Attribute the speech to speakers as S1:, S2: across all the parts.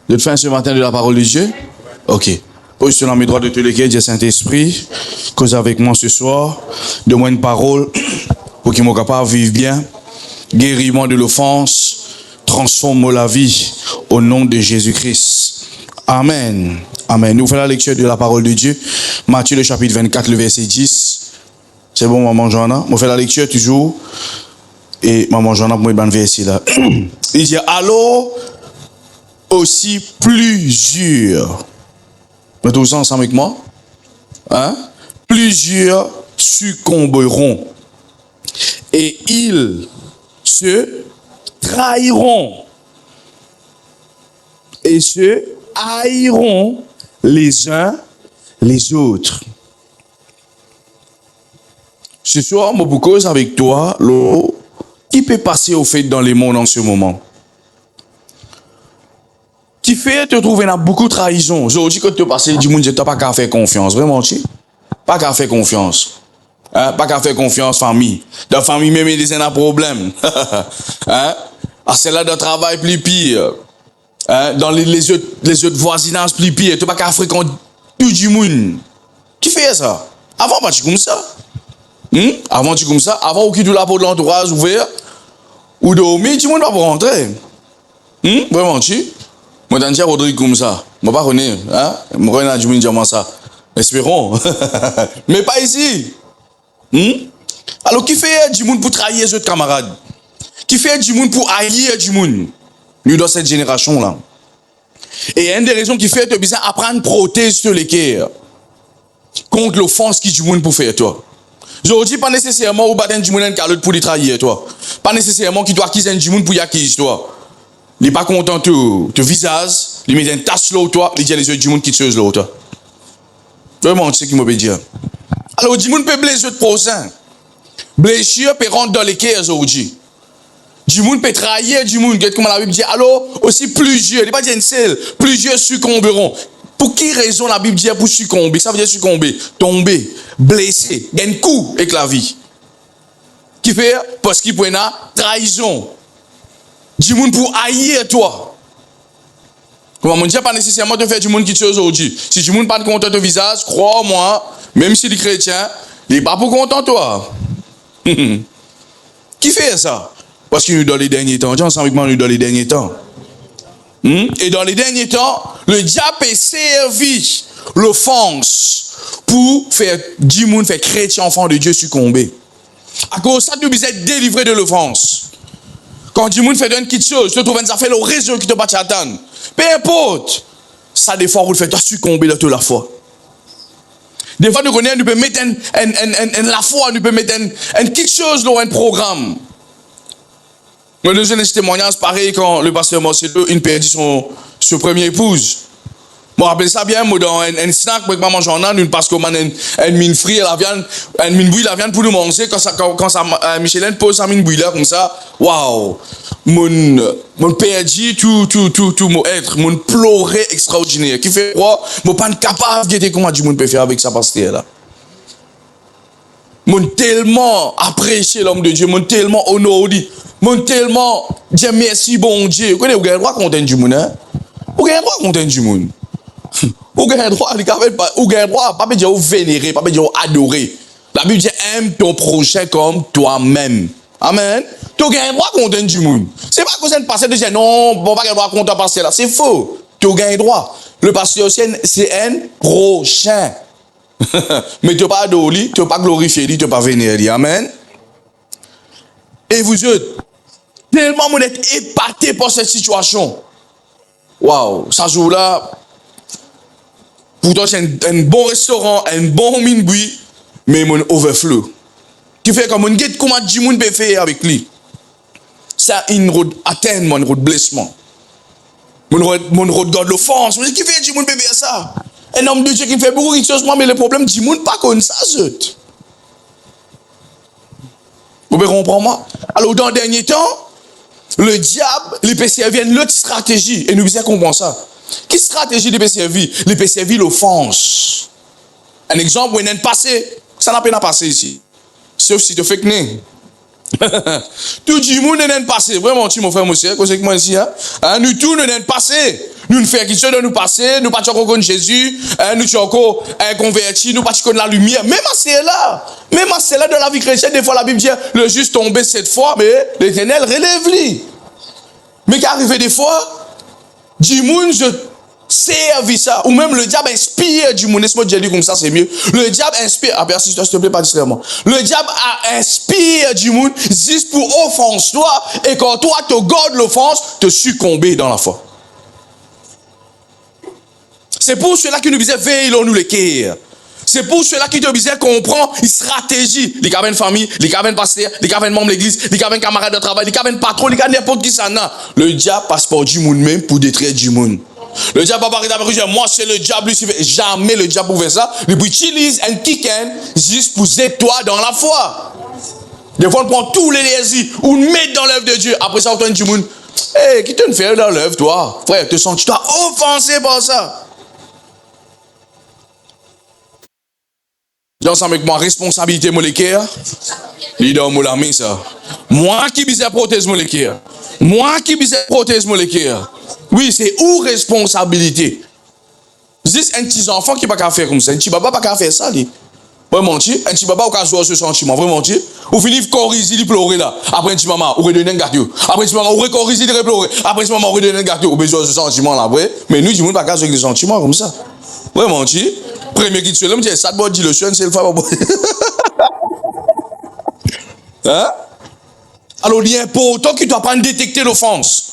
S1: Vous êtes fin ce matin de la parole de Dieu? Ok. Position dans mes droits de te léguer, Dieu Saint-Esprit, cause avec moi ce soir, donne-moi une parole pour qu'il m'en capable de vivre bien, guéris-moi de l'offense, transforme la vie au nom de Jésus-Christ. Amen. Amen. Nous faisons la lecture de la parole de Dieu. Matthieu le chapitre 24, le verset 10. C'est bon, maman Johanna? On fait la lecture toujours. Et maman Johanna, pour moi, verset là. Il dit, alors, aussi plusieurs. Vous êtes tous ensemble avec moi? Hein? Plusieurs succomberont. Et ils se trahiront. Et se haïront les uns les autres. Ce soir, je vous cause avec toi, qui peut passer au fait dans les mondes en ce moment? Qui fait te trouver dans beaucoup de trahison. Aujourd'hui, quand tu passes, du monde, tu n'as pas qu'à faire confiance. Vraiment, tu pas qu'à faire confiance. Hein? Pas qu'à faire confiance, famille. Dans la famille, même, il y a des problèmes. Hein? Ah, c'est là, dans le travail, plus pire. Hein? Dans les autres voisinages, plus pire. Tu n'as pas qu'à fréquenter tout du monde. Qui fait ça? Avant, pas tu comme ça. Avant, tu comme ça. Avant, qui tout là pour l'entourage ouvert. Ou dormir, tu ne peux pas rentrer. Vraiment, tu moi, je Rodrigue comme ça. Je ne pas connais. Hein? Je ne connais pas du monde ça. Espérons. Mais pas ici. Alors, qui fait du monde pour trahir les autres camarades? Qui fait du monde pour haïr du monde? Nous, dans cette génération-là. Et une des raisons qui fait que tu as besoin d'apprendre à protéger sur les cœurs contre l'offense qui du monde pour faire toi. Aujourd'hui, pas nécessairement au bâton du monde pour les trahir toi. Pas nécessairement qu'il doit acquiser du monde pour y acquise toi. Il n'est pas content de te visage, il met une tache là toi, il dit les yeux du monde qui te chose là toi. Vraiment, tu sais qui m'a dire. Alors, du monde peut blesser le prochain. Blessure peut rentrer dans les cœurs aujourd'hui. Du monde peut trahir du monde, comme la Bible dit. Alors, aussi plusieurs, il n'est pas dit une seule, plusieurs succomberont. Pour qui raison la Bible dit pour succomber? Ça veut dire succomber, tomber, blesser, un coup avec la vie. Qui fait? Parce qu'il prend la trahison. Du monde pour haïr toi. Comment on dit pas nécessairement de faire du monde qui tue aujourd'hui. Si du monde pas content de visage, crois-moi, même si les chrétiens, il n'est pas pour content toi. Qui fait ça? Parce que nous dans les derniers temps, ensemble avec moi nous dans les derniers temps. Et dans les derniers temps, le diable est servi l'offense pour faire du monde, faire chrétien, enfant de Dieu succomber. À cause de ça, tu dois être délivré de l'offense. Quand du monde fait quelque chose, tu trouves ça fait le réseau qui te bat attendre. Peu importe. Ça, des fois, vous le faites succomber de toute la foi. Des fois, nous connaissons, nous pouvons mettre la foi, nous pouvons mettre quelque chose dans un programme. Nous avons un témoignage pareil quand le pasteur Marcelo, il perdit son première épouse. Je me rappelle ça bien, moi, dans un snack, avec maman Johanna, nous passons comme un mine frit, la viande, un mine bouille, la viande pour nous manger. Quand ça, Michelin pose sa mine bouille là, comme ça, waouh! Mon perdu tout mon être, mon pleurer extraordinaire. Qui fait quoi? Mon pas capable de comment du monde peut faire avec sa pasteur là. Mon tellement apprécié l'homme de Dieu, mon tellement honoré, mon tellement dire merci bon Dieu. Vous connaissez, vous avez le droit à content du monde, hein? Vous avez le droit à content du monde. Vous avez le droit, vous avez le droit, pas dire vénérer, pas dire adorer. La Bible dit aime ton prochain comme toi-même. Amen. Tu as le droit à content du monde. C'est pas que c'est un pasteur de dire non, bon, pas le droit à content pasteur là. C'est faux. Tu as le droit. Le pasteur c'est un prochain. Mais tu n'as pas adoré, tu n'as pas glorifié, tu n'as pas vénéré. Amen. Et vous êtes tellement vous êtes épaté par cette situation. Waouh, ça joue là. Pourtant, c'est un bon restaurant, un bon minboui, mais mon overflow. Qui fait comme on guette comment du monde peut faire avec lui. Ça une route atteint mon route blessement. Mon route garde l'offense. Qui fait du monde peut faire ça? Un homme de Dieu qui fait beaucoup de choses, mais le problème du monde pas comme ça, zut. Vous pouvez comprendre moi? Alors, dans le dernier temps, le diable, les peut servir une autre stratégie. Et nous devons comprendre ça. Quelle stratégie les peut servir? Les peut servir l'offense. Un exemple, où il y a un passé. Ça n'a pas passé ici. Sauf si tu fais que né. Tout le monde est passé. Vraiment, tu mon frère, monsieur, c'est que moi ici, hein? Nous tous, nous est passé. Nous ne faisons quelque de nous passer, nous pas encore connaître Jésus, nous sommes encore convertis, nous pas connaître la lumière. Même à celle-là de la vie chrétienne, des fois la Bible dit, le juste tombé 7 fois, mais l'Éternel relève-lui. Mais qu'arrive des fois, du monde, je servis ça, ou même le diable inspire du monde. Laisse-moi dire comme ça, c'est mieux. Le diable inspire, ah bien, s'il te plaît, pas distraire-moi. Le diable inspire du monde juste pour offenser toi, et quand toi, te gardes l'offense, te succomber dans la foi. C'est pour cela qu'il nous disait, veillons-nous les cœurs. C'est pour cela qu'il te disait comprend une stratégie. Les cabines famille, les cabines pasteur, les cabines membres de l'église, les cabines camarades de travail, les cabines patron, les cabines n'importe qui ça n'a. Le diable passe par du monde même pour détruire du monde. Le diable va parler d'abord, moi c'est le diable, jamais le diable pouvait ça. Il utilise un kicken juste pour aider toi dans la foi. Des fois on prend tous les hérésies, on met dans l'œuvre de Dieu. Après ça on tourne du monde. Hé, qui te fait dans l'œuvre toi? Frère, te sens-tu offensé par ça? Ensemble avec moi, responsabilité moléculaire. Leader Moulami, ça. Moi qui bisais prothèse moléculaire. Moi qui bisais prothèse moléculaire. Oui, c'est où responsabilité. C'est un petit enfant qui n'a pas qu'à faire comme ça. Un petit papa pas qu'à faire ça. Vraiment, tu un petit papa au cas où ce sentiment. Vraiment, tu ou finit de corriger, de pleurer là. Après un petit maman, ou redonner un gâteau. Après un petit maman, ou corriger, de pleurer. Après un petit maman, ou redonner un gâteau. Ou besoin de ce sentiment là. Mais nous, du monde pas qu'à faire des sentiments comme ça. Vraiment, tu premier qui tue l'homme, c'est ça de dire le chien, c'est le femme. Hein? Alors, il est important que tu dois pas détecter l'offense.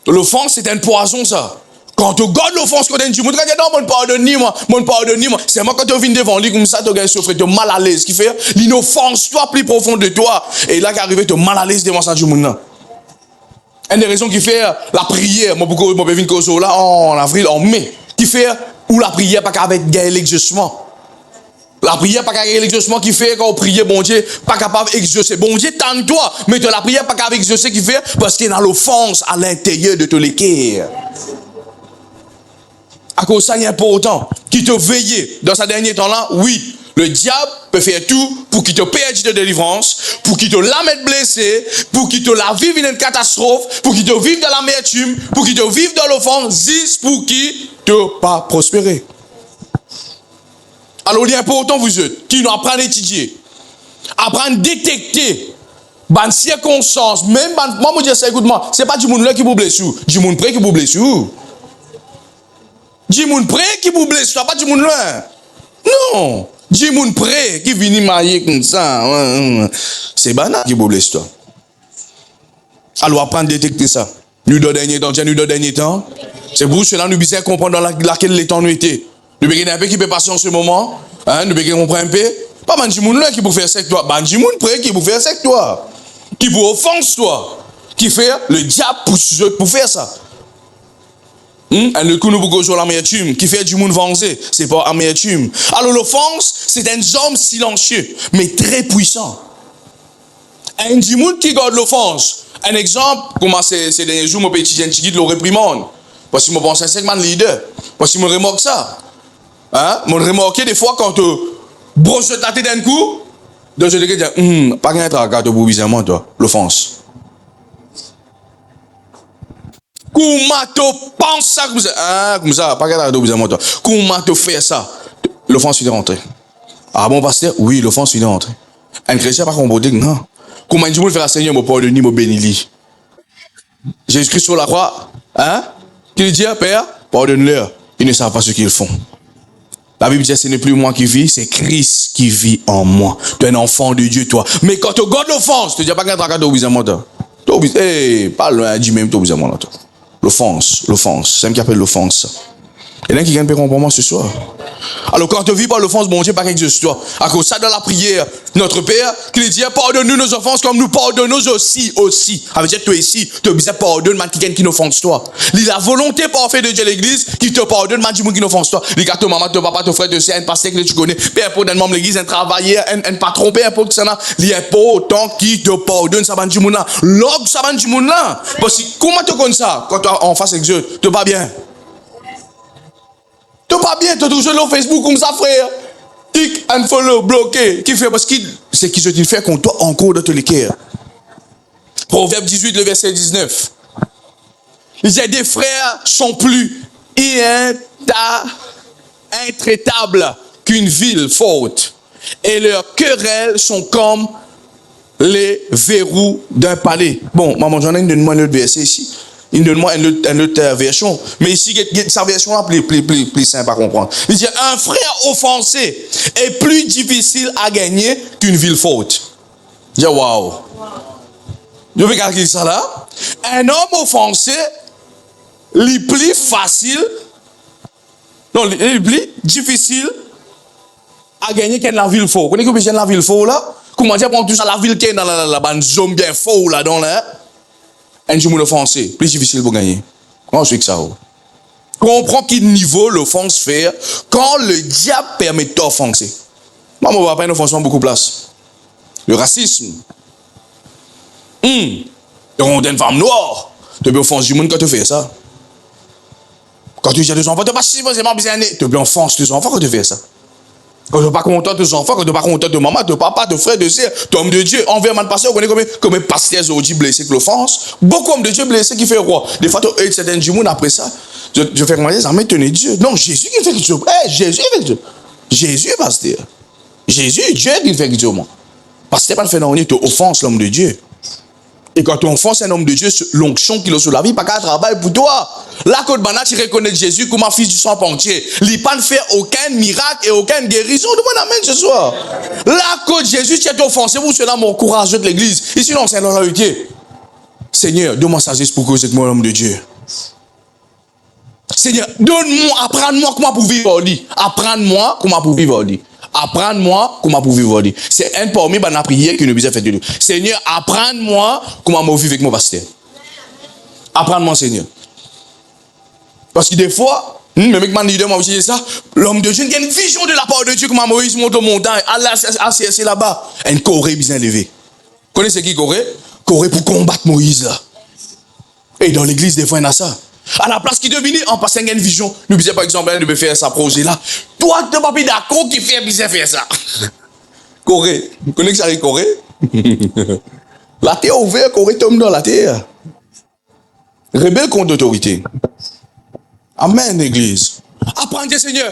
S1: L'offense, c'est un poison, ça. Quand tu gardes l'offense, quand tu dis, non, mon pardonne-moi, c'est moi quand tu viens devant lui, comme ça, tu as souffert, tu es mal à l'aise. Ce qui fait, l'inoffense, toi, plus profonde de toi. Et là, qui arrive, tu es mal à l'aise devant ça, du monde. Une des raisons qui fait la prière, moi, beaucoup, moi, je viens là, en avril, en mai, qui fait, ou la prière pas qu'avec gagner l'exaucement. La prière pas qu'avec l'exaucement qui fait quand on prie bon Dieu pas capable d'exaucer. Bon Dieu tente-toi, mais de la prière pas qu'avec exaucer qui fait parce qu'il y a l'offense à l'intérieur de ton cœur. À cause ça, il est important qui te veille dans ce dernier temps-là. Oui, le diable peut faire tout pour qu'il te perde de délivrance, pour qu'il te la mette blessé, pour qu'il te la vive une catastrophe, pour qu'il te vive dans l'amertume, pour qu'il te vive dans l'offense, juste pour qu'il te pas prospérer. Alors, il est important, vous êtes, qui nous apprend à étudier, apprendre à détecter, dans circonstances, même, moi, je dis ça, écoute-moi, c'est pas du monde là qui vous blesse, du monde près qui vous blesse. Du monde près qui vous blesse, pas du monde loin. Non, du monde près qui vient marier comme ça. C'est banal qui vous blesse, toi. Alors, apprendre à détecter ça. Nous, dans le dernier temps, c'est pour cela que nous devons comprendre dans laquelle les temps nous étaient. Nous devons un peu qui peut passer en ce moment. Nous devons comprendre un peu. Pas man du monde là qui peut faire ça avec toi. Man du monde près qui peut faire ça avec toi. Qui peut offenser toi. Qui fait le diable pour faire ça. Le coup nous pouvons jouer l'amertume. Qui fait du monde vengé. C'est pas amertume. Alors l'offense, c'est un homme silencieux, mais très puissant. Un du monde qui garde l'offense. Un exemple, comment ces derniers jours, mon petit jeune qui le réprimande. Parce que je pense à un segment leader. Parce que je remarque ça. Je remarque des fois quand tu brosses ta tête d'un coup, donc je te dis, pas qu'un tracas pour bizarrement, toi, l'offense. Comment tu penses ça comme ça, pas qu'un tracas pour bizarrement, toi. Comment tu fais ça? L'offense vient de rentrer. Ah bon, pasteur? Oui, l'offense vient de rentrer. Un chrétien, par contre, non. Comment tu veux faire Seigneur, mon pardonne, mon bénis. Jésus-Christ sur la croix, qu'il dit, Père, pardonne-leur. Ils ne savent pas ce qu'ils font. La Bible dit, ce n'est plus moi qui vis, c'est Christ qui vit en moi. Tu es un enfant de Dieu, toi. Mais quand tu gardes l'offense, tu ne dis pas qu'un tracas d'obéissement, toi. Pas loin, dis même d'obéissement, toi. L'offense, c'est ce qu'on appelle l'offense. Il y en a qui gagnent comprendre moi ce soir. Alors quand tu vis par l'offense, bon Dieu, pas quelque chose toi. À cause de ça, dans la prière, notre Père, qui dit, pardonne-nous nos offenses comme nous pardonnons aussi. Avec dire, toi ici, tu as besoin de pardonner, man, qui n'offense toi. La volonté parfaite de Dieu, l'église, qui te pardonne, man, qui n'offense toi. Les gars, ton maman, ton papa, ton frère, ton sœur, un pasteur que tu connais, peu importe, un membre de l'église, un travailleur, un patron, peu importe que ça n'a, il y a pas autant qui te pardonne, ça va du monde là. L'og, ça va du monde là. Parce que, comment tu connais ça? Quand tu es en face avec Dieu, tu vas bien. Tu pas bien, tu es toujours sur Facebook comme ça, frère. Tic, unfollow, bloqué. Qui fait parce que c'est qui se dit fait contre toi encore dans tous les cœurs. Proverbe 18, le verset 19. Il disait, des frères sont plus intraitables qu'une ville forte. Et leurs querelles sont comme les verrous d'un palais. Bon, maman, j'en ai une donne-moi un autre verset ici. Il donne-moi une autre version. Mais ici, sa version est plus simple à comprendre. Il dit, un frère offensé est plus difficile à gagner qu'une ville forte. Je dis, waouh. Je vais calculer ça là. Un homme offensé, il est plus facile, non, il est plus difficile à gagner qu'une la ville forte. Vous connaissez que la ville forte là? Comment dire, prendre tout ça, la ville qui est dans la zone bien forte là, dans là? Un jour offensé, plus difficile pour gagner. Comment je que ça? Comprends quel niveau l'offense fait quand le diable permet d'offenser. Moi, on va pas une offense beaucoup de place. Le racisme. On a une femme noire. Tu peux offenser du monde quand tu fais ça. Quand tu dis à tes enfants, tu n'as pas si besoin de tu peux offenser tes enfants quand tu fais ça. Quand tu n'es pas content de tes enfants, quand tu n'es pas content de maman, de papa, de frère, de sœur, d'homme de Dieu, envers man pasteur, on connaît combien de pasteurs aujourd'hui blessés que l'offense. Beaucoup d'hommes de Dieu blessés qui fait roi. Des fois, tu as certains du monde après ça. Je fais comment dire, ça m'a étonné Dieu. Non, Jésus qui fait quelque chose. Jésus qui fait quelque chose. Jésus est pasteur. Jésus est Dieu qui fait quelque chose. Pasteur pas le fait non, tu offenses l'homme de Dieu. Et quand tu offenses un homme de Dieu, l'onction qu'il a sur la vie, pas qu'un travail pour toi. Là, quand tu reconnais Jésus comme un fils du sang pentier, il n'a pas fait aucun miracle et aucune guérison. Demande amen ce soir. Là, quand Jésus t'est offensé, vous cela mon courage de l'église. Ici, non, c'est la vérité. Seigneur, donne-moi sagesse pour que c'est moi l'homme de Dieu. Seigneur, donne-moi, apprends-moi comment pour vivre aujourd'hui. Apprends-moi comment pour vivre aujourd'hui. Apprends-moi comment pour vivre aujourd'hui. C'est un parmi la prière que nous avons fait de nous. Seigneur, apprends-moi comment vivre avec mon pasteur. Apprends-moi, Seigneur. Parce que des fois, même avec mon leader, moi aussi, ça, l'homme de Dieu, il y a une vision de la part de Dieu, comment Moïse monte aux montagnes, c'est là-bas. Un Corée bien élevé. Vous connaissez qui Corée? Corée pour combattre Moïse là. Et dans l'église, des fois, il y en a ça. À la place qui devine, en passant une vision, nous disons par exemple, nous devons faire ça projet là. Toi, tu n'es pas d'accord qui fait bien faire ça. Corée, vous connaissez ça avec Corée? La terre ouverte, Corée tombe dans la terre. Rebelle contre l'autorité. Amen, l'église. Apprendre, Seigneur.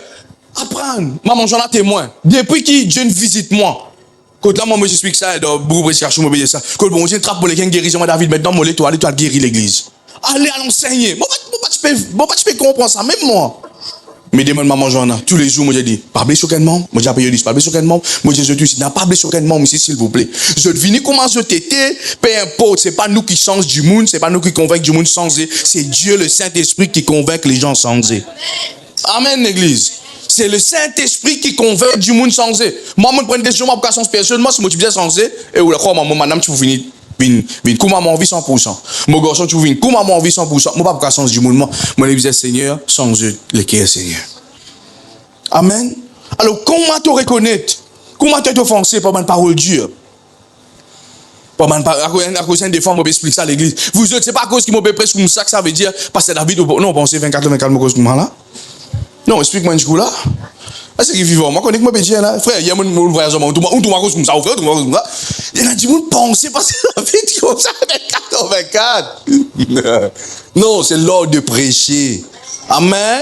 S1: Apprendre. Maman, j'en ai témoin. Depuis que Dieu visite moi, quand là, moi, j'explique ça, dans beaucoup de chercher, moi, ça. Quand bon Dieu trappe pour les gens guérison, David, maintenant, moi, toi, guérir l'église. Allez à l'enseigner. Moi, tu peux comprendre ça, même moi. Mais demande maman Joanna, tous les jours, moi, j'ai dit, pas blessé aucun membre. Moi, j'ai appelé, pas blessé aucun membre. Moi, j'ai dit, n'a pas blessé aucun membre ici, s'il vous plaît. Je devine comment je t'étais, peu importe, c'est pas nous qui changeons du monde, c'est pas nous qui convainquons du monde changer. C'est Dieu, le Saint-Esprit, qui convainc les gens changer. Amen, l'église. C'est le Saint-Esprit qui convainc du monde changer. Moi, je prends une décision, moi, pour changer personnellement, si moi, tu veux changer, et ou la croix, maman, madame, tu veux finir. Comment m'en envie 100%. Mon garçon, tu veux comment m'en envie 100%. Moi, pas pour changer du monde. Moi, je disais, Seigneur, change les cœurs, Seigneur. Amen. Alors, comment te reconnaître? Comment te offenser par ma parole dure? Par ma parole, à cause des fois, je explique ça à l'église. Vous autres, c'est pas à cause qui m'a presque comme ça que ça veut dire, parce que David, non, pensez 24, à cause de moi là. Non, explique-moi un coup là. C'est qui vivant. Moi, je connais que moi, bien là. Frère, il y a mon voyage, on tourne à cause comme ça, frère, tout comme ça. Il y a du monde penser parce que la vie comme ça, 24. Non, c'est l'ordre de prêcher. Amen.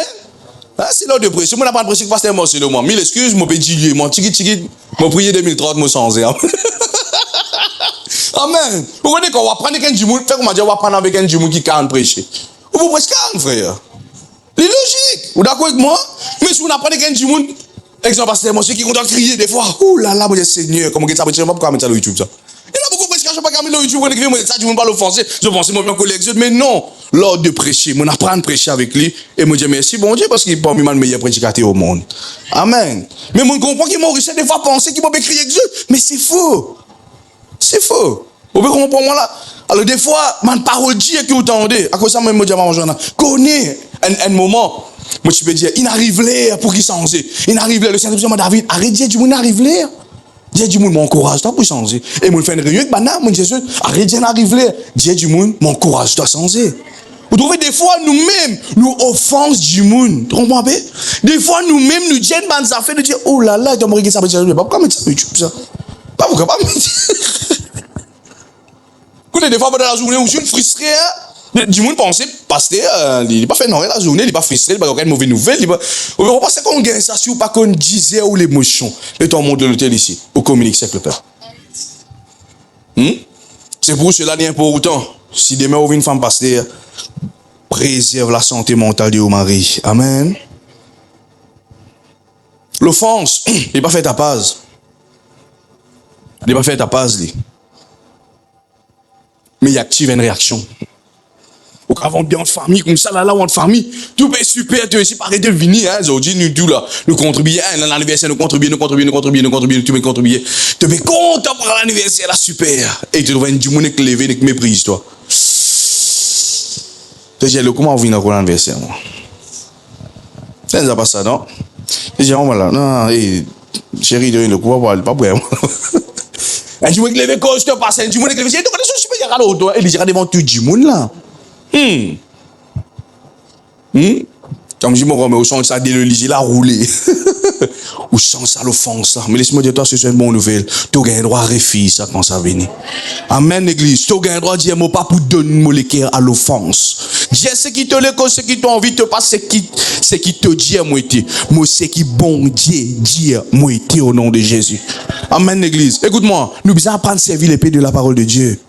S1: C'est l'ordre de prêcher. Moi, je n'ai pas de prêcher que pasteur, moi, c'est le moi. Mille excuses, mon petit, mon tiki, mon prier 2030, moi, sans Amen. Vous connaissez qu'on va prendre quelqu'un du monde, fait comment dire, on va prendre avec un du monde qui canne prêcher. Vous presque calme, frère. C'est logique. Vous d'accord avec moi? Mais si vous n'apprenez quelqu'un du monde, exemple, pasteur, moi, ceux qui comptent crier des fois, ouh là là, mon Dieu, Seigneur, comment ça peut être, pourquoi mettre ça sur YouTube, ça? Il y en a beaucoup de prêcheurs, je ne sais pas comment sur YouTube, on écrit, ça, du monde pas l'offenser. Je pense, moi, bien collègue, mais non. L'ordre de prêcher, on apprend à prêcher avec lui, et moi, je dis merci, bon Dieu, parce qu'il est parmi les meilleurs prédicateurs au monde. Amen. Mais moi, je comprends qu'il m'a réussi des fois à penser qu'il m'a écrit avec Dieu, mais c'est faux. C'est faux. Vous pouvez comprendre moi là? Alors, des fois, ma parole Dieu que vous entendez, à cause de ça, moi, je dis à maman Joanna, connais un moment. Moi, tu peux dire, il arrive là pour qu'il change. Il arrive là, le Saint-Esprit, David, arrête, Dieu du monde, arrive là. Dieu du monde m'encourage pour changer. Et moi, je fais une réunion avec Bana, moi, Jésus, arrête, Dieu arrive là. Dieu du monde m'encourage à changer. Vous trouvez, des fois, nous-mêmes, nous offensons du monde. Tu comprends bien? Des fois, nous-mêmes, nous disons, des affaires, nous disons, oh là là, tu vas me regarder ça, pourquoi mettre ça sur YouTube, ça? Pourquoi pas mettre ça? Des fois, pendant la journée, où je suis frustré, Du monde pense, pasteur, il n'est pas fait non la journée, il n'est pas frustré, il n'a pas de mauvaise nouvelle. On pense qu'on gagne ça si ou pas qu'on disait ou l'émotion. Et ton monde de l'hôtel ici, au communique avec le Père. C'est pour cela qu'il est important. Si demain on vient une femme pasteur, préserve la santé mentale de vos maris. Amen. L'offense, il n'est pas fait à paz. Il n'est pas fait à paz, lui. Mais il active une réaction. Au cas où bien en famille, comme ça, là, en famille, tout est super, tu es ici, pareil de venir, hein, aujourd'hui, nous, tout là, nous contribuons, hein, l'anniversaire, nous contribuons, tout est contribué. Tu es content pour l'anniversaire, là, super. Et tu dois du monde qui lever, qui méprise, toi. Tu dis, comment on vient dans l'anniversaire, moi? Ça n'est pas ça, non? Tu dis, voilà, non, chérie, le pouvoir, pas pour moi. Un du monde qui lève, quand je te passe, un du monde qui lève, tu connais ce super, alors, il dira devant tout le monde, là. Comme je me remets au sens ça délolisé la rouler. Ou sans ça l'offense là. Mais laisse-moi dire toi c'est une bonne nouvelle. Tu as un droit à refuser ça quand ça vient. Amen l'église. Tu as un droit à dire moi pas pour donner mon l'équerre à l'offense. Dieu ce qui te le cause, ce qui t'a envie de passer ce qui te dit moi été. Moi c'est qui bon Dieu dire moi été au nom de Jésus. Amen l'église. Écoute-moi, nous besoin apprendre à servir l'épée de la parole de Dieu.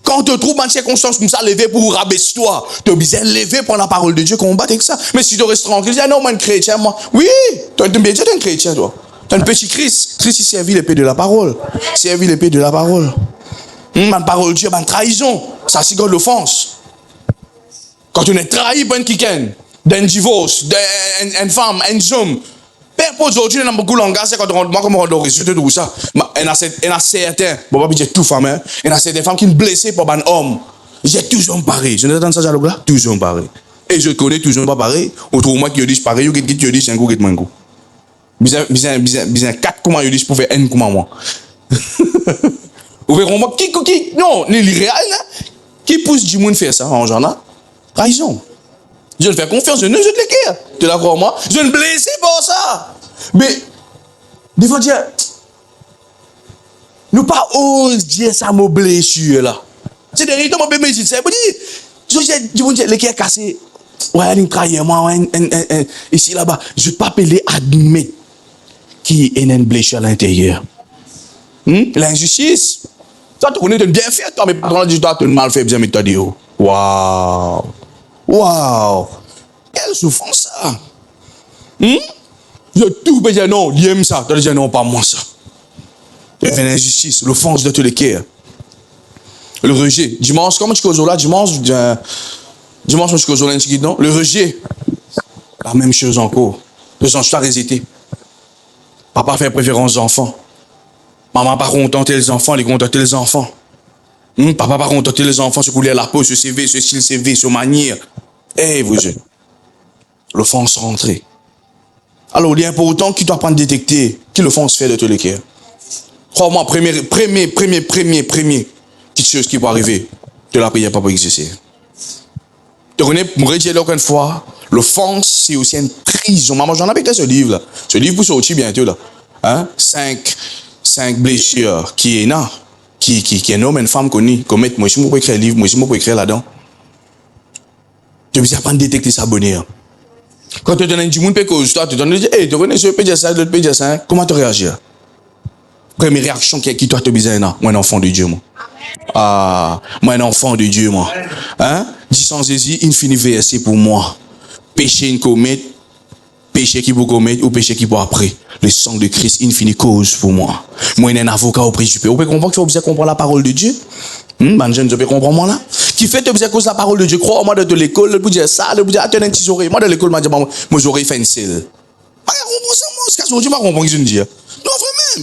S1: Quand tu te trouves dans une circonstance comme ça, lever pour rabaisser toi, tu as besoin de lever pour la parole de Dieu, combattre avec ça. Mais si tu restes tranquille, tu dis, non, moi, un chrétien, moi. Oui, tu es un chrétien, toi. Tu es un petit Christ. Christ, il servit l'épée de la parole. Servit l'épée de la parole. Ma parole de Dieu, ma trahison, ça, c'est l'offense. Quand tu es trahi par un kiken, d'un divorce, d'une femme, un homme, père, pour aujourd'hui, on a beaucoup de langage, quand on rentre, comment on doit résulter de tout ça. Il y a certains, bon, pas dire tout femme, hein. Il y a certaines femmes qui sont blessées par un homme. J'ai toujours pareil. Je ne t'entends ça, dialogue là? Toujours pareil. Et je connais toujours pas pareil. On trouve moi qui dis pareil, ou qui dis c'est un coup qui est un coup. Bizarre, 4 comment je dis pour faire un comment moi. Vous verrez moi, non, les réels, qui pousse du monde faire ça, en genre là? Raison. Je ne fais confiance, je ne jette les cœurs. Tu es d'accord, moi? Je ne blesse pas ça. Mais, des fois, dire, nous pas ose dire ça, mon blessure là. C'est derrière toi, mon bébé, c'est ça. Je vous dis, les cœurs cassés. Ouais, il trahit moi, ici là-bas. Je ne peux pas appeler admettre qui est une blessure à l'intérieur. L'injustice. Ça, tu connais, tu bien fait, toi, mais par contre, tu as mal fait, bien, mais tu as dit, oh. Waouh. Waouh! Quelle souffrance ça! Je tout peux dire non, il aime ça. Tu vas dire non, pas moi ça. C'est une injustice, l'offense de tous les cœurs. Le rejet. Dimanche, comment tu causes là? Dimanche, je cause là, non? Le rejet. La même chose encore. Le sens, tu as hésité. Papa fait préférence aux enfants. Maman pas contenter les enfants, les contenter les enfants. Papa pas contenter les enfants, se couler la peau, se CV, se style CV, se manière. Vous jeunes. L'offense rentrée. Alors, il est important qu'il doit prendre détecter qui l'offense fait de tous les cœurs. Crois-moi, premier, petite chose qui peut arriver, de la prière pas pour exercer. Tu connais, pour redire là une fois, l'offense, c'est aussi une prison. Maman, j'en avais ce livre là. Ce livre pour sortir bientôt là. 5 blessures qui est là. Qui est un homme et une femme connus, commettent, moi, si je peux écrire un livre, moi, si je peux écrire là-dedans. Tu veux apprendre à détecter sa bonheur. Quand tu donnes du monde, tu te donnes, tu connais ce pédia ça, l'autre pédia ça, comment tu réagis? Première réaction qui toi te besoin, moi, un enfant de Dieu, moi. Moi, un enfant de Dieu, moi. Dis sans hésiter, infini verset pour moi. Péché une commettre, péché qui vous commettre ou péché qui vous après. Le sang de Christ, infini cause pour moi. Moi, un avocat auprès du Père. Vous pouvez comprendre que vous comprendre la parole de Dieu? Man, je ne peux comprendre moi là. Qui fait que vous cause la parole de Dieu. Crois-moi de l'école, vous dire ça, vous dire, attends un petit oreille. Moi, de l'école, je dis, moi, oreilles fait une selle. Pas comprendre ça, moi, ce que je pas comprendre, je ne dis. Non,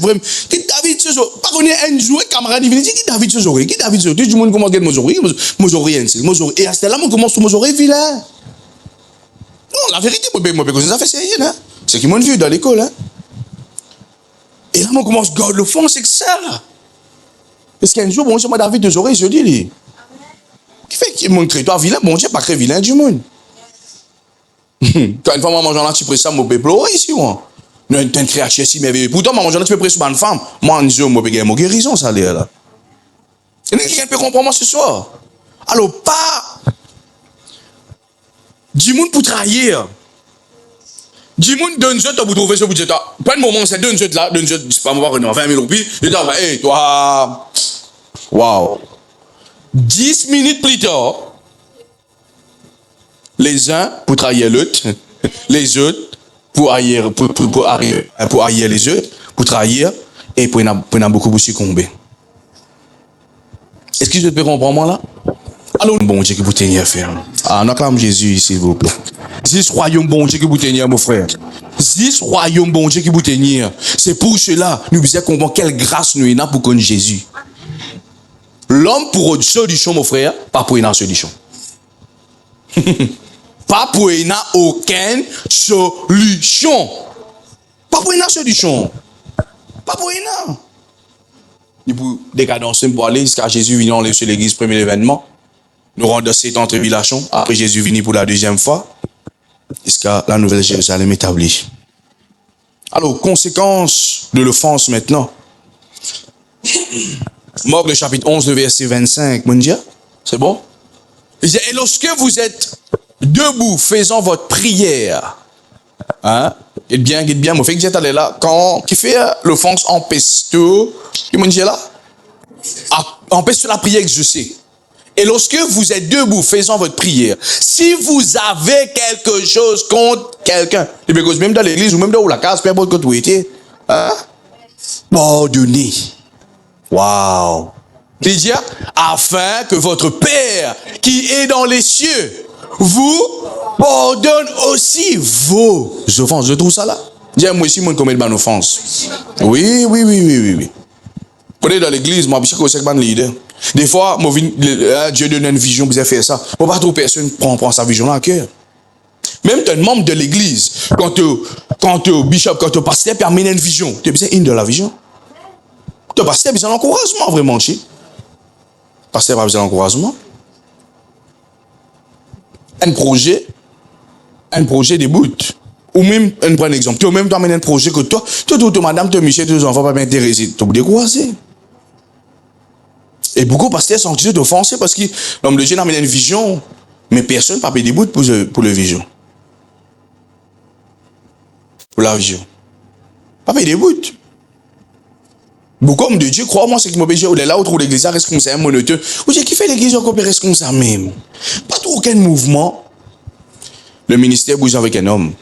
S1: vraiment. Qui David, pas qu'on est un joueur, camarade, il dit, qui David, ce oreilles, qui David, ce oreilles, tout le monde commence à gagner mes oreilles, une selle. Et à ce là, on commence mes oreilles vilain. Non, la vérité, moi, ça fait sérieux, hein. C'est qui m'ont vu dans l'école, hein. Et là, on commence à garder le fond, c'est que ça, là. Parce qu'un jour, bon Dieu, moi, David, deux oreilles, je dis, lui. Qui fait qu'il montre toi vilain, bon Dieu, pas très vilain du monde. Quand une femme mange là, tu prends ça, moi, pleurer ici, moi. Non, tu as une créature si merveilleuse. Pourtant, maman, tu peux prendre sur une femme. Moi, en Dieu, moi, je vais guérison, ça, là. Et quelqu'un peut comprendre moi ce soir. Alors, pas Dis-moi pour trahir. Dis-moi, donne-je pour trouver ce budget. Pas de moment, c'est donne-je là, donne-je, c'est pas moi, 20 000 roupies. Je dis, hey, toi, waouh. 10 minutes plus tard, les uns pour trahir l'autre, les autres pour haïr les autres, pour trahir, et pour en beaucoup pour succomber. Est-ce que je peux comprendre moi là? Alors, bon Dieu qui vous tenir faire. Ah, on acclame Jésus, s'il vous plaît. 10 royaumes bon Dieu qui vous tenir, mon frère. 10 royaumes bon Dieu qui vous tenir. C'est pour cela, nous devons comprendre quelle grâce nous avons pour connaître Jésus. L'homme pour une solution, mon frère, pas pour une solution. Pas pour une aucune solution. Pas pour une solution. Pas pour une. Et pour décadence, pour aller jusqu'à Jésus venant sur l'église, premier événement. Nous rendons cette entrevillation. Après Jésus venu pour la deuxième fois. Jusqu'à la nouvelle Jérusalem établie. Alors, conséquence de l'offense maintenant. Marc le chapitre 11, le verset 25. Mon Dieu, c'est bon? Et lorsque vous êtes debout, faisant votre prière, hein? Dites bien, mon frère, qui est allé là, quand, qui fait l'offense empêche tout, qui me dit là? Empêche la prière exaucée. Et lorsque vous êtes debout, faisant votre prière, si vous avez quelque chose contre quelqu'un, même dans l'église ou même dans la case, peu importe quand vous étiez, hein? Pardonnez. Waouh! Il dit, afin que votre Père qui est dans les cieux vous pardonne aussi vos offenses. Je trouve ça là. Dis moi aussi, moi, combien de bonnes offenses? Oui. Prenez dans l'église, moi, je sais que c'est leader. Des fois, Dieu donne une vision, vous avez fait ça. Moi, pas trop personne prend sa vision là à cœur. Même un membre de l'église, quand tu es bishop, quand tu es pasteur, puis amène une vision, tu as besoin de la vision. Tu as pasteur, besoin d'encouragement, vraiment, chi. Pasteur, pas besoin d'encouragement. Un projet débute. Ou même, on prend un exemple. Tu as même amené un projet que toi, madame, toi, Michel, tes enfants, pas m'intéresser. Tu as découragé. Et beaucoup de pasteurs sont accusés d'offenser parce que l'homme de Dieu amène une vision, mais personne n'a pas début pour la vision. Pour la vision. Pas début. Beaucoup de Dieu, crois-moi, c'est qui m'a dit, là où trouve l'église responsable, monotone. Ou j'ai qui fait l'église encore responsable même. Pas trop aucun mouvement. Le ministère bouge avec un homme.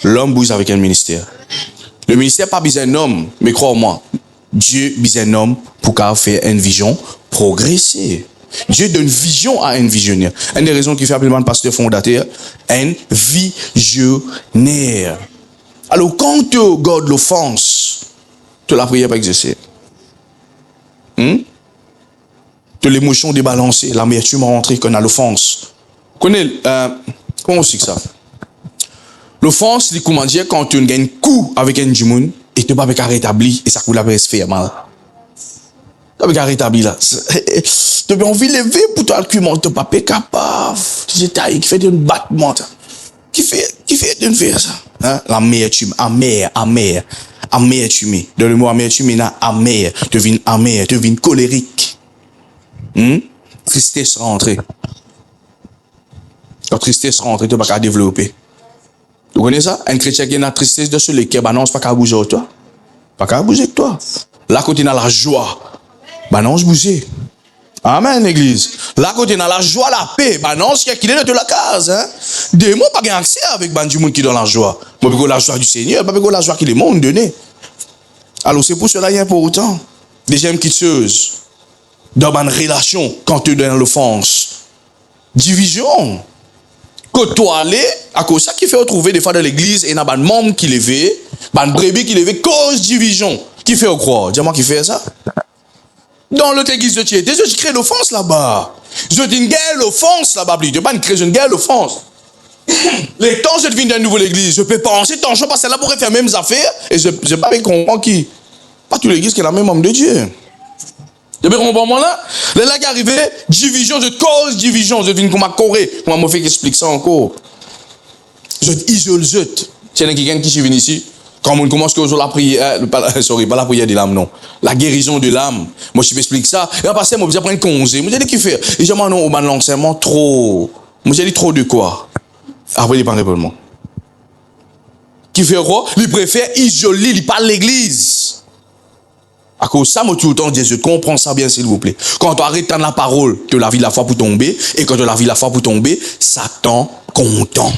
S1: L'homme bouge avec un ministère. Le ministère n'a pas besoin d'un homme, mais crois-moi, Dieu a besoin d'un homme pour faire une vision progresser. Dieu donne vision à un visionnaire. Une des raisons qui fait appeler le pasteur fondateur, un visionnaire. Alors, quand tu gardes l'offense, tu la prière pas exercer. De l'émotion débalancée, l'amertume rentrée qu'on a l'offense. Comment on sait que ça? L'offense, c'est comment dire quand tu gagnes un coup avec un djimoun et tu ne peux pas rétablir et ça coule la faire mal. Tu ne peux pas rétablir là. Tu as envie de lever pour ton argument, tu n'es pas capable. Tu sais, qui fait un battement. Qui fait de faire ça? Hein? L'amertume, amer. Amertume. Dans le mot amertume, il y a amer. Tu deviens colérique. Tristesse rentrée. Quand tristesse rentrée, tu ne peux pas développer. Tu connais ça? Un chrétien qui a la tristesse de ce qui non, c'est pas qu'à bouger avec toi. Pas qu'à bouger avec toi. Là, quand tu as la joie, non, je bouge. Amen, l'église. Là, quand tu as la joie, la paix, non, c'est qu'il est de la case. Hein? Des mots, pas accès avec du monde qui est dans la joie. Pas que la joie du Seigneur, pas que la joie que les mondes donnent. Alors, c'est pour cela qu'il y a important. Deuxième chose, dans une relation, quand tu es dans l'offense, division. Que toi aller, à cause ça qui fait retrouver des fois dans l'église, et il y a un membre qui levé, un brebis qui levé, cause division. Qui fait croire? Dis-moi qui fait ça? Dans l'autre église de Thiété, je crée l'offense là-bas. Je dis une guerre l'offense là-bas. Je ne pas créer une guerre l'offense. Les temps, je deviens dans une nouvelle église. Je peux penser, tant je passe là pour faire les mêmes affaires, et je n'ai pas comprendre qui. Pas toute l'église qui est la même homme de Dieu. Depuis un moment là, les là qui arrivaient, division, je cause division, je viens comme à Corée. Comment me fait explique ça encore? Je isole, je. C'est quelqu'un qui est venu ici. Quand on commence que la prière, pas la prière de l'âme, non. La guérison de l'âme. Moi, je m'explique ça. Et après, moi, je prends un congé. Moi, je dis qu'il fait. Et je dis, non, l'enseignement trop. Moi, je dis trop de quoi? Après, il pas répondre. Qui fait quoi? Il préfère isoler, il parle l'église. À cause de ça, moi, tout le temps, Dieu, comprends ça bien, s'il vous plaît. Quand tu arrêtes la parole, tu as la vie de la foi pour tomber, et quand tu as la vie de la foi pour tomber, Satan content.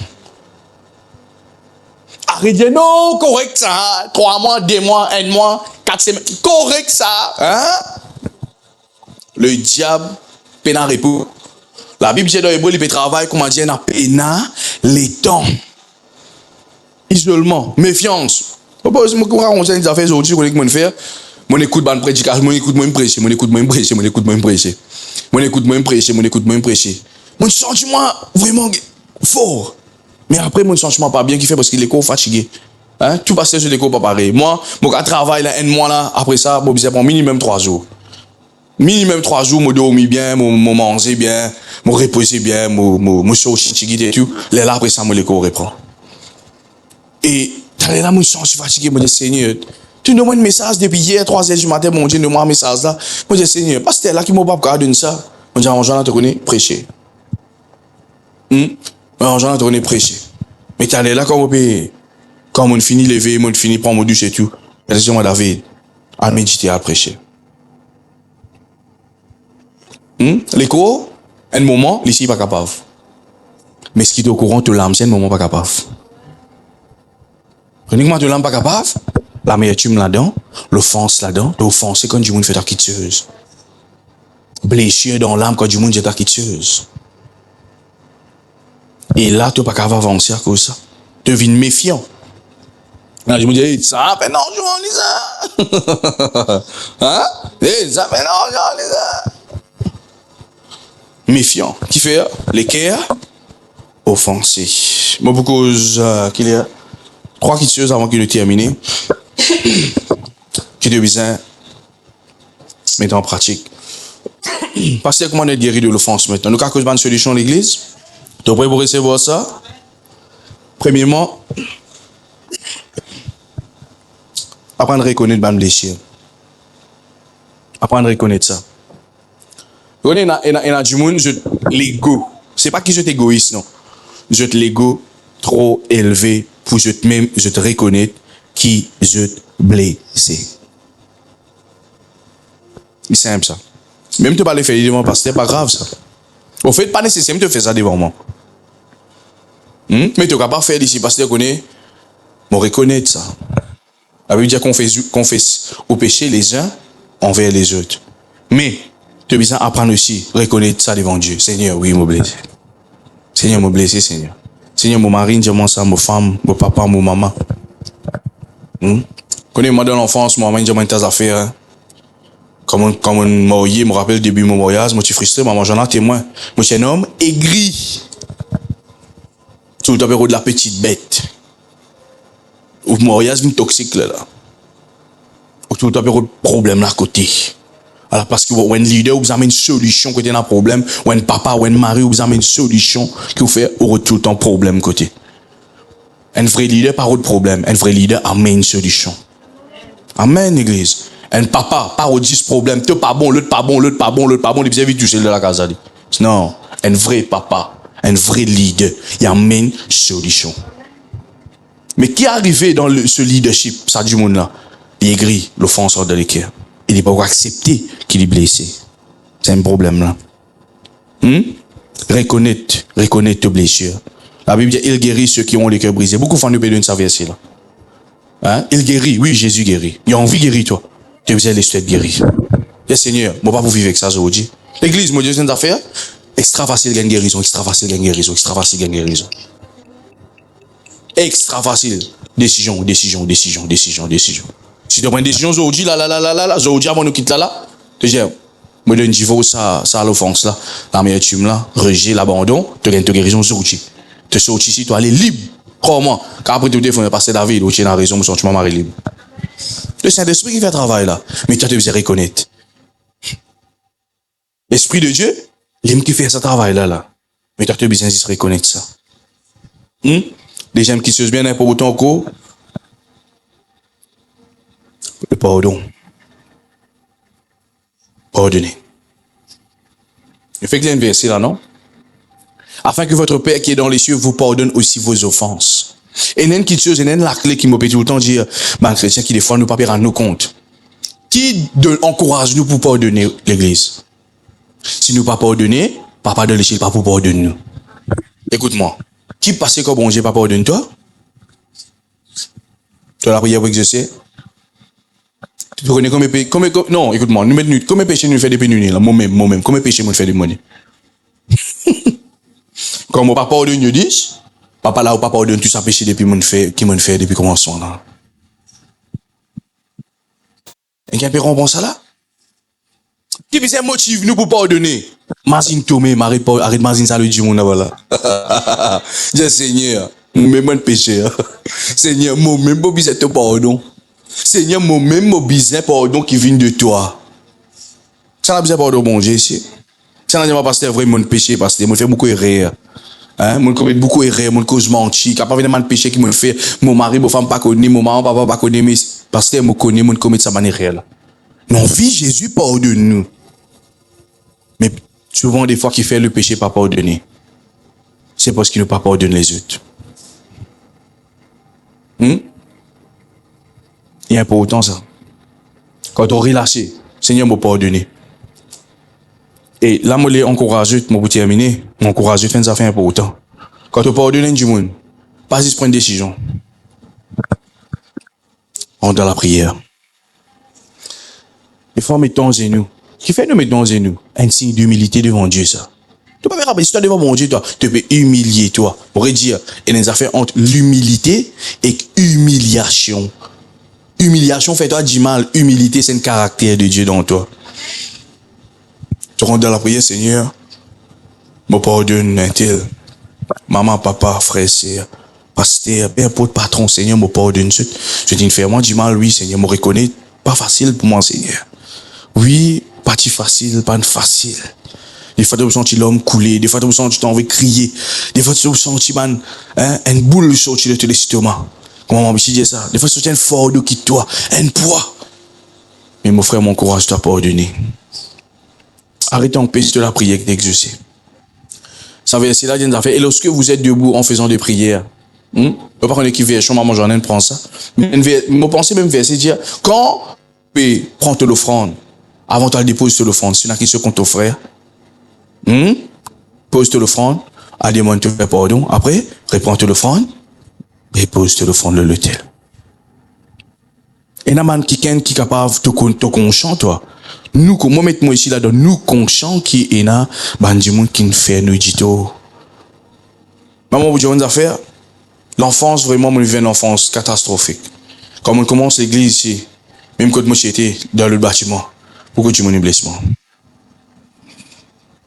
S1: Arrête de dire non, correct ça. 3 mois, 2 mois, 1 mois, 4 semaines. Correct ça. Hein? Le diable, pénal répond. La Bible dit dans l'hébreu, il peut travailler, comment dire, dans pénal, les temps. Isolement, méfiance. Je vais raconter des affaires aujourd'hui, je vais faire. Mon écoute ban prédication, mon écoute moi prêcher, mon écoute moi prêcher, mon écoute moi prêcher. Mon écoute moi prêcher, mon écoute moi prêcher. Mon sentiment vraiment fort. Mais après mon sentiment pas bien qui fait parce qu'il est trop fatigué. Hein? Tout passe sur l'écho pas pareil. Moi, mon travail là un mois là, après ça, bon besoin pour minimum 3 jours. Minimum 3 jours, moi dormir bien, moi manger bien, moi reposer bien, moi sortir et tout. Là après ça, moi l'écho reprend. Et là mon sentiment fatigué, moi dis Seigneur, tu nous donnes un message depuis hier, 3 heures du matin, mon Dieu, nous un message là. Moi, je dis, Seigneur, pasteur là qui m'a pas donné ça. Moi, je dis, Jean, tu connais, prêcher. Jean, tu connais, prêcher. Mais tu es là, quand on finit lever, on finit prendre mon douche et tout. Je dis, moi, David, à méditer, à prêcher. L'écho, un moment, ici, pas capable. Mais ce qui est au courant, tu l'âme, c'est un moment pas capable. Uniquement, tu l'âme pas capable. L'amertume là-dedans, l'offense là-dedans, l'offense quand du monde fait ta quitteuse. Blessure dans l'âme quand du monde fait ta quitteuse. Et là, tu n'es pas capable d'avancer à cause de ça. Tu deviens méfiant. Là, je me dis, ça fait non, je m'en dis ça. Hein? Ça fait non, je m'en dis ça. Méfiant. Qui fait l'équerre? Offensé. Moi, beaucoup qu'il y a 3 quitteuses avant qu'il ne termine. Qui devient mettre en pratique. Parce que comment on est guéri de l'offense maintenant? Nous avons une solution à l'église. Tu es prêt pour recevoir ça? Premièrement, apprendre à reconnaître mes blessures. Apprendre à reconnaître ça. Il y a du monde, l'ego. Ce n'est pas que je suis égoïste, non. Je te l'ego trop élevé pour je te reconnaître qui je te blessé. C'est simple ça. Même tu pas le faire devant parce que c'est pas grave ça. Au fait, pas nécessaire de faire ça devant moi. Mais tu ne peux pas faire ici parce que tu connais, mais reconnaître ça. La Bible dit qu'on fait au péché les uns envers les autres. Mais tu as besoin d'apprendre aussi, reconnaître ça devant Dieu. Seigneur, oui, me blessé. Seigneur, me blessé, Seigneur. Seigneur, mon mari, dis-moi ça, ma femme, mon papa, mon maman. Connais-moi dans l'enfance, mon maman, dis-moi tes affaires. Hein? Comme on marié, me rappelle le début de mon mariage, moi, je suis frustré, maman, j'en ai témoin. Moi, je suis un homme aigri. Tout le temps, de la petite bête. Ou mariage, une toxique, là. Ou tout le temps, de problème, là, à côté. Alors, parce que, ou un leader, vous avez une solution côté d'un problème, ou un papa, ou un mari, vous avez une solution qui vous fait, ou tout le temps, problème côté. Un vrai leader, pas de problème. Un vrai leader amène une solution. Amen, église. Un papa, pas 10 problèmes. Tu pas bon, l'autre pas bon, l'autre pas bon, l'autre pas bon. Il vient vite toucher de la casa. Non. Un vrai papa, un vrai leader, il amène une solution. Mais qui est arrivé dans ce leadership, ça du monde là? Il est gris, l'offenseur de l'équerre. Il n'est pas accepté qu'il est blessé. C'est un problème là. Reconnaître tes blessures. La Bible dit, il guérit ceux qui ont le cœur brisé. Beaucoup font nous pédonner sa verset là. Hein? Il guérit, oui, Jésus guérit. Il a envie de guérir toi. Tu as besoin de l'esprit guérir. Le Seigneur, moi pas pour vivre avec ça aujourd'hui. L'église, mon Dieu, c'est une affaire. Extra facile gagne guérison, extra facile gagne guérison, extra facile gagne guérison. Extra facile. Décision. Si tu prends une décision aujourd'hui, là, aujourd'hui avant nous quitter là, tu dis, moi donne divorce, ça l'offense là, l'amertume là, rejet, l'abandon, tu gagnes ta guérison aujourd'hui. Tu sortis ici, tu aller libre. Comment? Car après tu te fais passer David, tu as la raison, tu m'as marié libre. Le Saint-Esprit qui fait le travail là, mais tu as besoin de reconnaître. L'Esprit de Dieu, l'aime qui fait ce travail là. Mais tu as besoin de reconnaître ça. Les gens qui se bien important encore, le pardon. Pardonner. Il fait que il y a un verset là, non? afin que votre Père qui est dans les cieux vous pardonne aussi vos offenses. Et n'est quelque chose, et n'est la clé qui m'a tout le temps dire, ben, chrétien qui des fois nous pas à nos comptes. Qui encourage nous pour pardonner l'église? Si nous pas pardonner, papa de l'échelle pas pour pardonner nous. Écoute-moi. Qui passe comme bon Dieu pas pardonne toi? Toi la prière pour exaucer? Tu connais combien non, écoute-moi, nous mettons combien péché nous fait depuis nous là, moi-même, combien péché nous fait de monnaie? Comme on pas pardonne nous dit, papa là ou pas pardonne tout ça péché depuis mon fait qui m'ont fait depuis commencement là. Et qui a peur bon ça là? Qui peut motive nous pour pardonner? Mazine Tomé, arrête Mazine ça le dit mon là. Dis Seigneur, moi-même mon péché. Seigneur, moi-même mon besoin de pardon. Seigneur, moi-même mon besoin de pardon qui vient de toi. Ça n'a besoin de pardon bon Dieu ici. Ça n'a pas pasteur vraiment mon péché parce que moi fait beaucoup erreur. Hein, mon commet beaucoup erreur, mon cause menti, capable vraiment de péché qui me fait mon mari, mon femme pas connaît, mon maman, papa pas connaît mais pasteur me connaît, mon commet de sa manière réelle. Non, vie Jésus pardonne nous. Mais souvent, des fois, qui fait le péché pas pardonner, c'est parce qu'il ne pas pardonne les autres. Il y a important ça. Quand on relâché, Seigneur m'a pardonné. Et là, moi, je encourage, pour terminer, je encourage, faire des affaires importantes. Quand on pardonne du monde, pas juste prendre une décision. On est dans la prière. Il faut mettre dans nous. Qui fait nous mettre dans nous? Un signe d'humilité devant Dieu, ça. Tu peux pas rappeler, si tu es devant mon Dieu, toi, tu peux humilier, toi. On pourrait dire, il y a des affaires entre l'humilité et humiliation. Humiliation fait toi du mal. Humilité, c'est un caractère de Dieu dans toi. Tu rentres dans la prière, Seigneur, me pardonne un tel. Maman, papa, frère, sœur, pasteur, peu importe, patron, Seigneur, me pardonne. Je dis, fais moi du mal, oui, Seigneur, me reconnaît. Pas facile pour moi, Seigneur. Oui, pas facile, pas facile. Des fois, tu sens l'homme couler. Des fois, tu sens tu envie de crier. Des fois, tu sens une boule sortir de l'estomac. Comment on dit ça? Des fois, tu sens un fardeau qui toi, un poids. Mais mon frère, mon courage t'a pardonné. Arrêtez en paix de la prière qui t'exauce. Ça veut dire, là, il y a fait. Et lorsque vous êtes debout en faisant des prières, je ne peux pas connaître qui version, maman, j'en ai prend ça. Mais mon pensée même verset dire, quand tu prends l'offrande, avant de déposer l'offrande, c'est une question contre ton frère. Pose l'offrande, à demande te faire pardon. Après, réponds l'offrande, et pose l'offrande le l'autel. Et n'a man qui est capable de conscient, toi. Nous, comment mettre moi ici là-dedans, nous conscient qui est là, bandi monde qui nous fait nous dit tout. Maman, vous dites une affaire. L'enfance, vraiment, me vient une enfance catastrophique. Quand on commence l'église ici, même quand moi j'étais dans le bâtiment, pourquoi tu m'as blessement?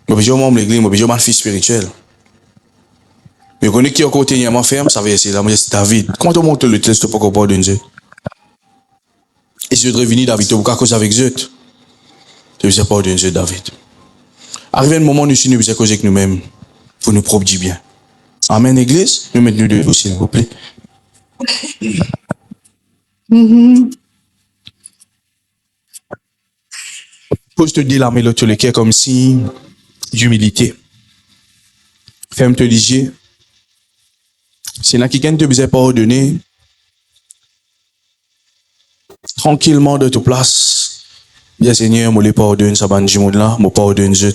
S1: Je suis membre de l'église, je suis un fils spirituel. Mais quand on est qui est côté, il y a ma ferme, ça va essayer. Là, moi, c'est David. Comment tu montes le test pour qu'on parle de Dieu? Et si je devrais venir, David, tu as cause avec Dieu. Tu ne sais pas de Dieu, David. Arrivé un moment où nous sommes cause avec nous-mêmes, pour nous propres du bien. Amen, église. Nous mettons nous deux, s'il vous plaît. Pose te dire la mélodie sur le cœur comme si d'humilité. Ferme te liger. Si là quelqu'un te besoin pardonner, tranquillement de ta place, dis Seigneur, moi les pardonne, ça va nous dire là, moi pardonne je.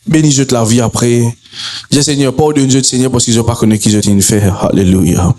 S1: Bénis je la vie après. Dis Seigneur, pardonne je Seigneur parce qu'ils n'ont pas connu qu'ils ont fait. Alléluia.